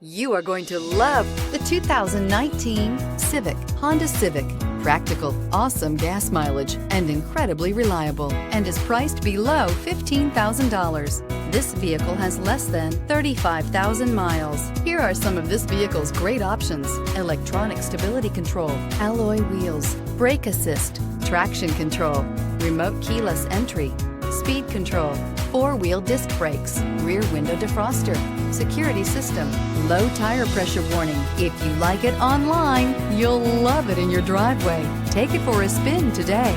You are going to love the 2019 Civic, Honda Civic. Practical, awesome gas mileage, and incredibly reliable, and is priced below $15,000. This vehicle has less than 35,000 miles. Here are some of this vehicle's great options: electronic stability control, alloy wheels, brake assist, traction control, remote keyless entry, speed control, four-wheel disc brakes, rear window defroster, security system, low tire pressure warning. If you like it online, you'll love it in your driveway. Take it for a spin today.